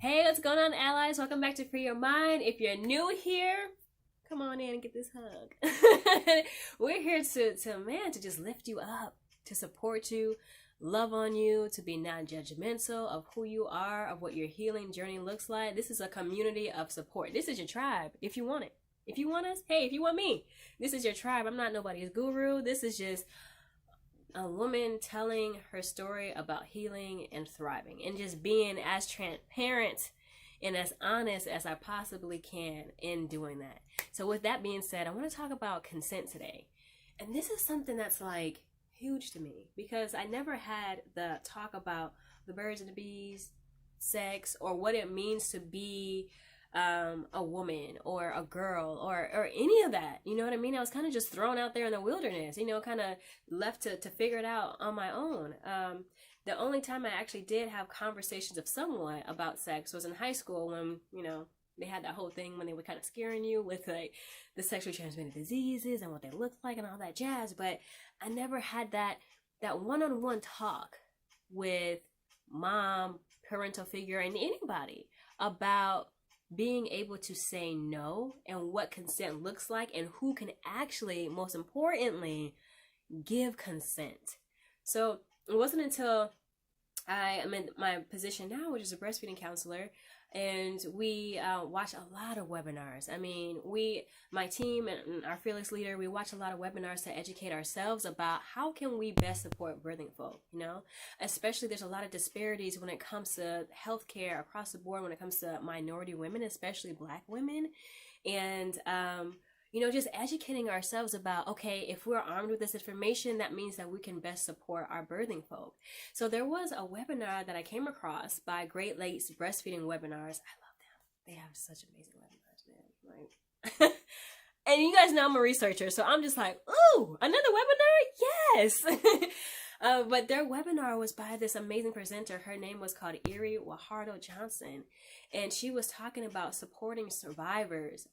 Hey, what's going on, allies? Welcome back to Free Your Mind. If you're new here, come on in and get this hug. We're here to just lift you up, to support you, love on you, to be non-judgmental of who you are, of what your healing journey looks like. This is a community of support. This is your tribe, if you want it. If you want us, hey, if you want me, this is your tribe. I'm not nobody's guru. This is just a woman telling her story about healing and thriving and just being as transparent and as honest as I possibly can in doing that. So with that being said, I want to talk about consent today. And this is something that's like huge to me because I never had the talk about the birds and the bees, sex, or what it means to be a woman or a girl or any of that. You know what I mean? I was kind of just thrown out there in the wilderness, kind of left to figure it out on my own. The only time I actually did have conversations of somewhat about sex was in high school when, they had that whole thing when they were kind of scaring you with like the sexually transmitted diseases and what they looked like and all that jazz. But I never had that one-on-one talk with mom, parental figure, and anybody about being able to say no and what consent looks like and who can actually, most importantly, give consent. So it wasn't until I am in my position now, which is a breastfeeding counselor, and we watch a lot of webinars. I mean, my team and our fearless leader, we watch a lot of webinars to educate ourselves about how can we best support birthing folk, Especially there's a lot of disparities when it comes to healthcare across the board, when it comes to minority women, especially Black women. And, just educating ourselves about, okay, if we're armed with this information, that means that we can best support our birthing folk. So there was a webinar that I came across by Great Lakes Breastfeeding Webinars. I love them. They have such amazing webinars, man. Like, and you guys know I'm a researcher, so I'm just like, ooh, another webinar? Yes. But their webinar was by this amazing presenter. Her name was called Eri Guajardo Johnson, and she was talking about supporting survivors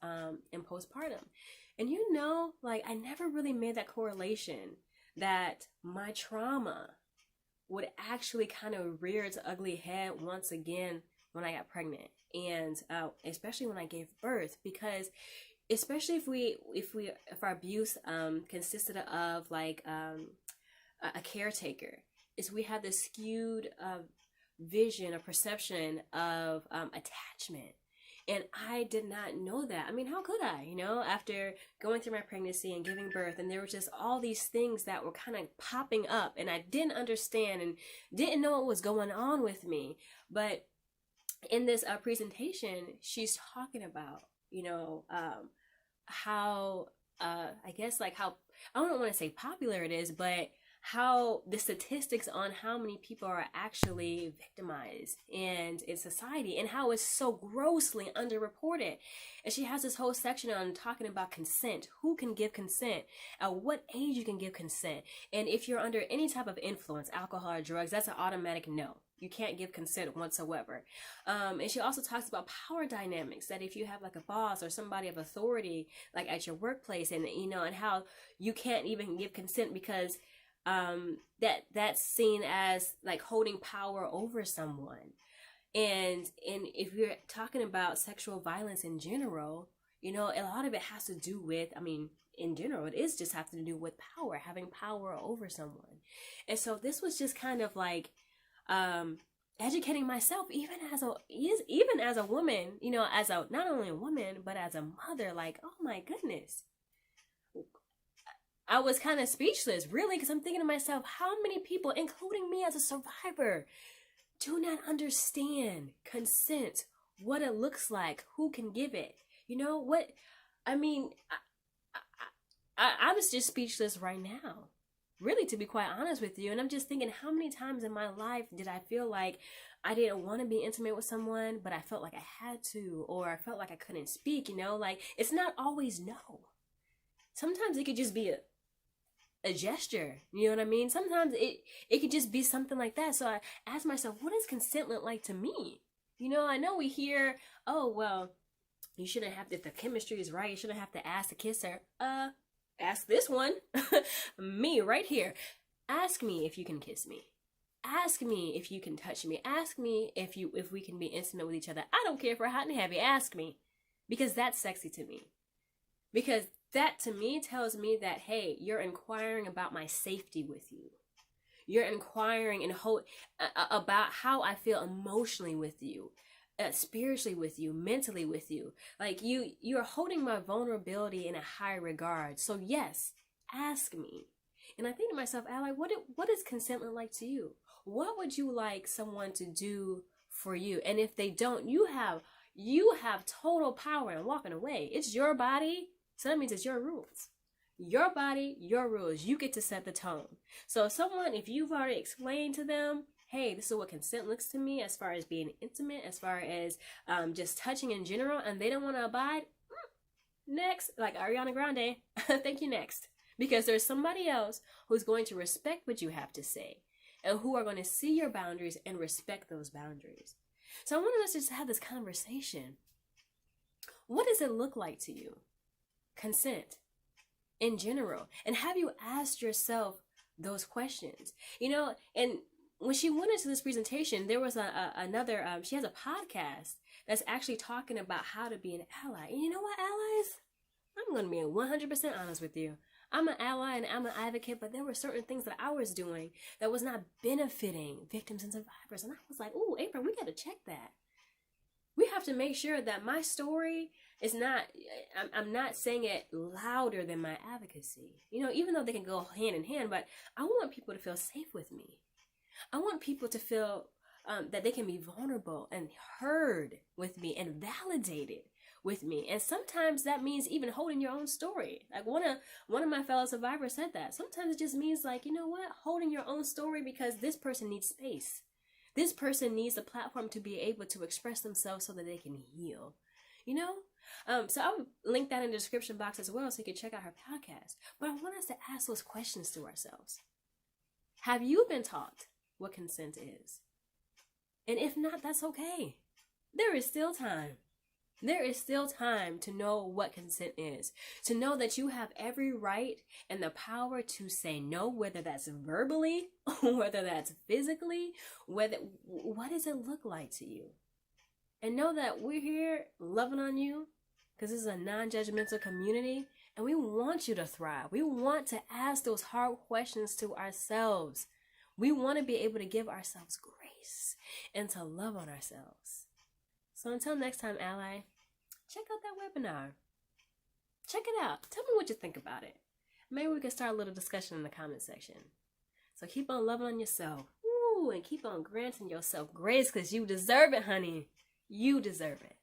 in postpartum. And I never really made that correlation that my trauma would actually kind of rear its ugly head once again when I got pregnant, and especially when I gave birth, because especially if our abuse consisted of like a caretaker, is we have this skewed vision or perception of attachment. And I did not know that. I mean, how could I, after going through my pregnancy and giving birth, and there were just all these things that were kind of popping up, and I didn't understand and didn't know what was going on with me. But in this presentation, she's talking about, how, I guess like how, I don't want to say popular it is, but how the statistics on how many people are actually victimized in society and how it's so grossly underreported. And she has this whole section on talking about consent, who can give consent, at what age you can give consent, and if you're under any type of influence, alcohol or drugs, that's an automatic no. You can't give consent whatsoever. And she also talks about power dynamics, that if you have like a boss or somebody of authority, like at your workplace, and and how you can't even give consent because that's seen as like holding power over someone. And if you're talking about sexual violence in general, a lot of it has to do with, in general, it is just have to do with power, having power over someone. And so this was just kind of like educating myself, even as a woman, as a not only a woman but as a mother. Like, oh my goodness, I was kind of speechless, really, because I'm thinking to myself, how many people, including me as a survivor, do not understand consent, what it looks like, who can give it? I was just speechless right now, really, to be quite honest with you. And I'm just thinking, how many times in my life did I feel like I didn't want to be intimate with someone, but I felt like I had to, or I felt like I couldn't speak, like, it's not always no. Sometimes it could just be a gesture, you know what I mean? Sometimes it could just be something like that. So I asked myself, what does consent look like to me? I know we hear, oh, well, you shouldn't have to, if the chemistry is right, you shouldn't have to ask to kiss her. Ask this one, me right here. Ask me if you can kiss me. Ask me if you can touch me. Ask me if we can be intimate with each other. I don't care if we're hot and heavy. Ask me. Because that's sexy to me. Because that to me tells me that, hey, you're inquiring about my safety with you. You're inquiring and about how I feel emotionally with you, spiritually with you, mentally with you. Like you're holding my vulnerability in a high regard. So yes, ask me. And I think to myself, Ally, what does consent look like to you? What would you like someone to do for you? And if they don't, you have total power in walking away. It's your body, so that means it's your rules. Your body, your rules. You get to set the tone. So if you've already explained to them, hey, this is what consent looks to me as far as being intimate, as far as just touching in general, and they don't want to abide, next, like Ariana Grande, thank you, next. Because there's somebody else who's going to respect what you have to say and who are going to see your boundaries and respect those boundaries. So I wanted us to just have this conversation. What does it look like to you? Consent in general. And have you asked yourself those questions? And when she went into this presentation, there was another, she has a podcast that's actually talking about how to be an ally. And you know what, allies? I'm going to be 100% honest with you. I'm an ally and I'm an advocate, but there were certain things that I was doing that was not benefiting victims and survivors. And I was like, ooh, April, we got to check that. We have to make sure that my story is not, I'm not saying it louder than my advocacy. Even though they can go hand in hand, but I want people to feel safe with me. I want people to feel that they can be vulnerable and heard with me and validated with me. And sometimes that means even holding your own story. Like one of my fellow survivors said that. Sometimes it just means like, you know what? Holding your own story because this person needs space. This person needs a platform to be able to express themselves so that they can heal. So I'll link that in the description box as well so you can check out her podcast. But I want us to ask those questions to ourselves. Have you been taught what consent is? And if not, that's okay. There is still time. There is still time to know what consent is, to know that you have every right and the power to say no, whether that's verbally, whether that's physically, what does it look like to you? And know that we're here loving on you because this is a non-judgmental community and we want you to thrive. We want to ask those hard questions to ourselves. We want to be able to give ourselves grace and to love on ourselves. So until next time, ally, check out that webinar. Check it out. Tell me what you think about it. Maybe we can start a little discussion in the comment section. So keep on loving on yourself. Ooh, and keep on granting yourself grace because you deserve it, honey. You deserve it.